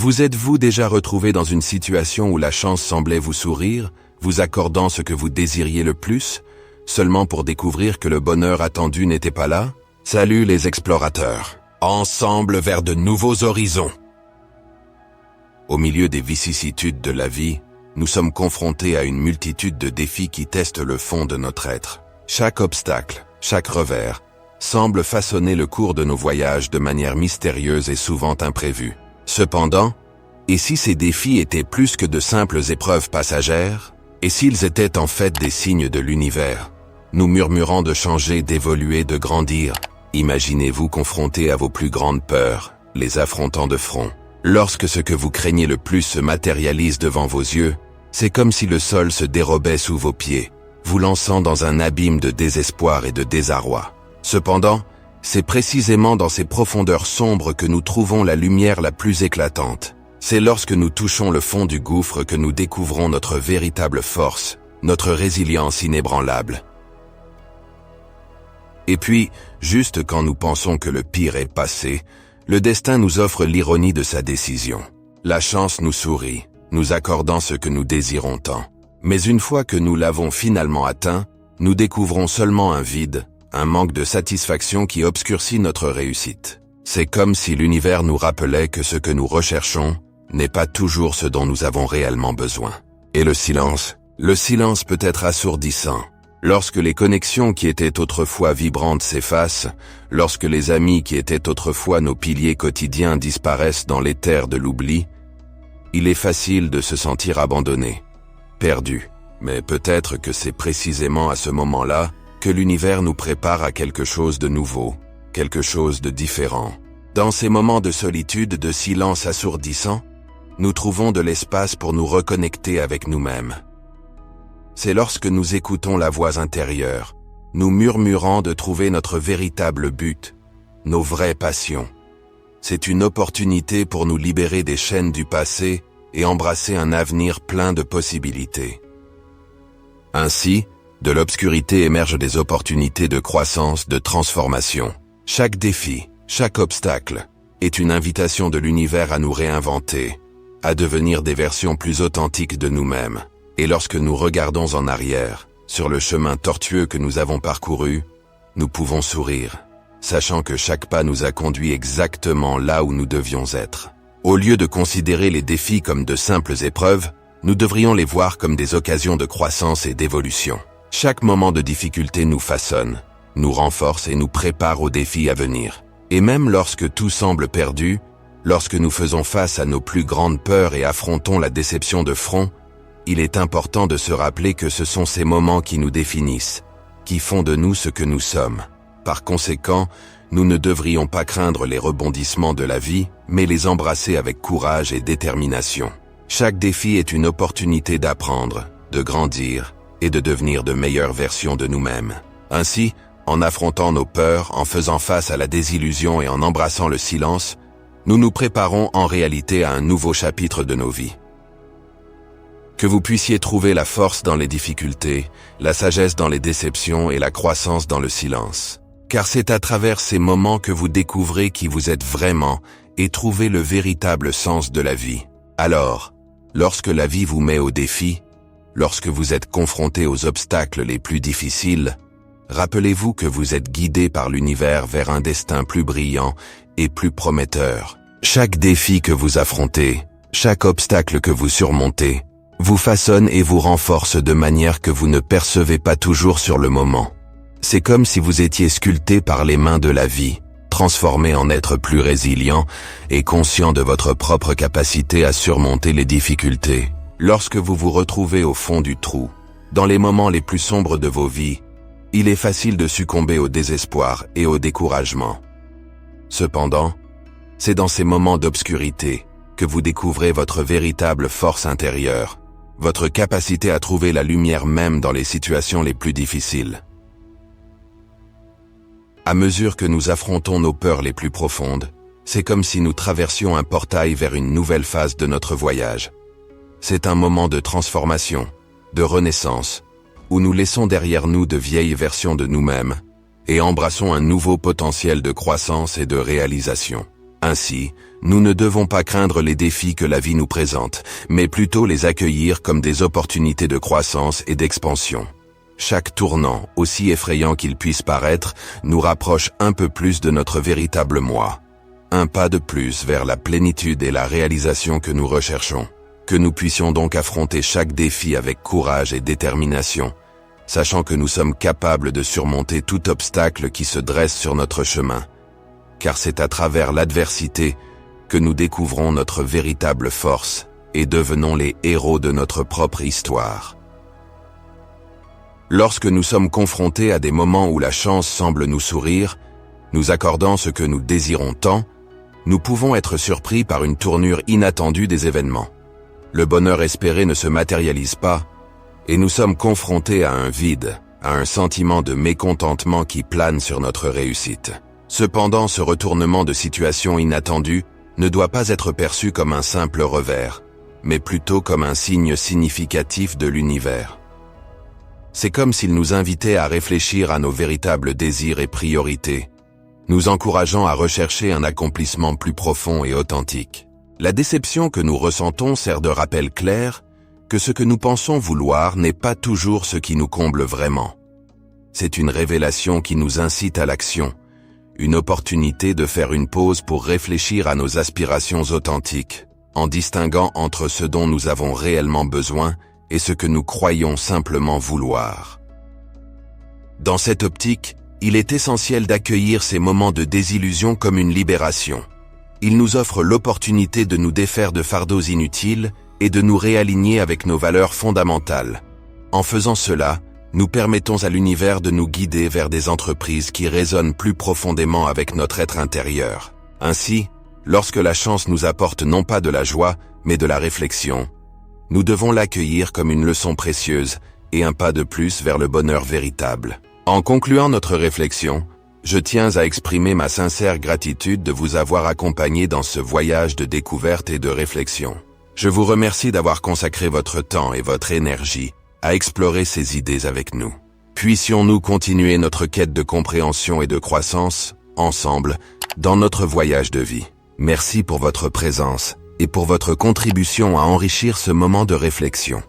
Vous êtes-vous déjà retrouvé dans une situation où la chance semblait vous sourire, vous accordant ce que vous désiriez le plus, seulement pour découvrir que le bonheur attendu n'était pas là? Salut les explorateurs! Ensemble vers de nouveaux horizons! Au milieu des vicissitudes de la vie, nous sommes confrontés à une multitude de défis qui testent le fond de notre être. Chaque obstacle, chaque revers, semble façonner le cours de nos voyages de manière mystérieuse et souvent imprévue. Cependant, et si ces défis étaient plus que de simples épreuves passagères, et s'ils étaient en fait des signes de l'univers, nous murmurant de changer, d'évoluer, de grandir, imaginez-vous confrontés à vos plus grandes peurs, les affrontant de front. Lorsque ce que vous craignez le plus se matérialise devant vos yeux, c'est comme si le sol se dérobait sous vos pieds, vous lançant dans un abîme de désespoir et de désarroi. Cependant, c'est précisément dans ces profondeurs sombres que nous trouvons la lumière la plus éclatante. C'est lorsque nous touchons le fond du gouffre que nous découvrons notre véritable force, notre résilience inébranlable. Et puis, juste quand nous pensons que le pire est passé, le destin nous offre l'ironie de sa décision. La chance nous sourit, nous accordant ce que nous désirons tant. Mais une fois que nous l'avons finalement atteint, nous découvrons seulement un vide, un manque de satisfaction qui obscurcit notre réussite. C'est comme si l'univers nous rappelait que ce que nous recherchons n'est pas toujours ce dont nous avons réellement besoin. Et le silence peut être assourdissant. Lorsque les connexions qui étaient autrefois vibrantes s'effacent, lorsque les amis qui étaient autrefois nos piliers quotidiens disparaissent dans l'éther de l'oubli, il est facile de se sentir abandonné, perdu. Mais peut-être que c'est précisément à ce moment-là que l'univers nous prépare à quelque chose de nouveau, quelque chose de différent. Dans ces moments de solitude, de silence assourdissant, nous trouvons de l'espace pour nous reconnecter avec nous-mêmes. C'est lorsque nous écoutons la voix intérieure, nous murmurant de trouver notre véritable but, nos vraies passions. C'est une opportunité pour nous libérer des chaînes du passé et embrasser un avenir plein de possibilités. Ainsi, de l'obscurité émergent des opportunités de croissance, de transformation. Chaque défi, chaque obstacle, est une invitation de l'univers à nous réinventer, à devenir des versions plus authentiques de nous-mêmes. Et lorsque nous regardons en arrière, sur le chemin tortueux que nous avons parcouru, nous pouvons sourire, sachant que chaque pas nous a conduits exactement là où nous devions être. Au lieu de considérer les défis comme de simples épreuves, nous devrions les voir comme des occasions de croissance et d'évolution. Chaque moment de difficulté nous façonne, nous renforce et nous prépare aux défis à venir. Et même lorsque tout semble perdu, lorsque nous faisons face à nos plus grandes peurs et affrontons la déception de front, il est important de se rappeler que ce sont ces moments qui nous définissent, qui font de nous ce que nous sommes. Par conséquent, nous ne devrions pas craindre les rebondissements de la vie, mais les embrasser avec courage et détermination. Chaque défi est une opportunité d'apprendre, de grandir et de devenir de meilleures versions de nous-mêmes. Ainsi, en affrontant nos peurs, en faisant face à la désillusion et en embrassant le silence, nous nous préparons en réalité à un nouveau chapitre de nos vies. Que vous puissiez trouver la force dans les difficultés, la sagesse dans les déceptions et la croissance dans le silence. Car c'est à travers ces moments que vous découvrez qui vous êtes vraiment et trouvez le véritable sens de la vie. Alors, lorsque la vie vous met au défi, lorsque vous êtes confronté aux obstacles les plus difficiles, rappelez-vous que vous êtes guidé par l'univers vers un destin plus brillant et plus prometteur. Chaque défi que vous affrontez, chaque obstacle que vous surmontez, vous façonne et vous renforce de manière que vous ne percevez pas toujours sur le moment. C'est comme si vous étiez sculpté par les mains de la vie, transformé en être plus résilient et conscient de votre propre capacité à surmonter les difficultés. Lorsque vous vous retrouvez au fond du trou, dans les moments les plus sombres de vos vies, il est facile de succomber au désespoir et au découragement. Cependant, c'est dans ces moments d'obscurité que vous découvrez votre véritable force intérieure, votre capacité à trouver la lumière même dans les situations les plus difficiles. À mesure que nous affrontons nos peurs les plus profondes, c'est comme si nous traversions un portail vers une nouvelle phase de notre voyage. C'est un moment de transformation, de renaissance, où nous laissons derrière nous de vieilles versions de nous-mêmes et embrassons un nouveau potentiel de croissance et de réalisation. Ainsi, nous ne devons pas craindre les défis que la vie nous présente, mais plutôt les accueillir comme des opportunités de croissance et d'expansion. Chaque tournant, aussi effrayant qu'il puisse paraître, nous rapproche un peu plus de notre véritable moi. Un pas de plus vers la plénitude et la réalisation que nous recherchons. Que nous puissions donc affronter chaque défi avec courage et détermination, sachant que nous sommes capables de surmonter tout obstacle qui se dresse sur notre chemin. Car c'est à travers l'adversité que nous découvrons notre véritable force et devenons les héros de notre propre histoire. Lorsque nous sommes confrontés à des moments où la chance semble nous sourire, nous accordant ce que nous désirons tant, nous pouvons être surpris par une tournure inattendue des événements. Le bonheur espéré ne se matérialise pas, et nous sommes confrontés à un vide, à un sentiment de mécontentement qui plane sur notre réussite. Cependant, ce retournement de situation inattendue ne doit pas être perçu comme un simple revers, mais plutôt comme un signe significatif de l'univers. C'est comme s'il nous invitait à réfléchir à nos véritables désirs et priorités, nous encourageant à rechercher un accomplissement plus profond et authentique. La déception que nous ressentons sert de rappel clair que ce que nous pensons vouloir n'est pas toujours ce qui nous comble vraiment. C'est une révélation qui nous incite à l'action, une opportunité de faire une pause pour réfléchir à nos aspirations authentiques, en distinguant entre ce dont nous avons réellement besoin et ce que nous croyons simplement vouloir. Dans cette optique, il est essentiel d'accueillir ces moments de désillusion comme une libération. Ils nous offrent l'opportunité de nous défaire de fardeaux inutiles et de nous réaligner avec nos valeurs fondamentales. En faisant cela, nous permettons à l'univers de nous guider vers des entreprises qui résonnent plus profondément avec notre être intérieur. Ainsi, lorsque la chance nous apporte non pas de la joie, mais de la réflexion, nous devons l'accueillir comme une leçon précieuse et un pas de plus vers le bonheur véritable. En concluant notre réflexion, je tiens à exprimer ma sincère gratitude de vous avoir accompagné dans ce voyage de découverte et de réflexion. Je vous remercie d'avoir consacré votre temps et votre énergie à explorer ces idées avec nous. Puissions-nous continuer notre quête de compréhension et de croissance, ensemble, dans notre voyage de vie. Merci pour votre présence et pour votre contribution à enrichir ce moment de réflexion.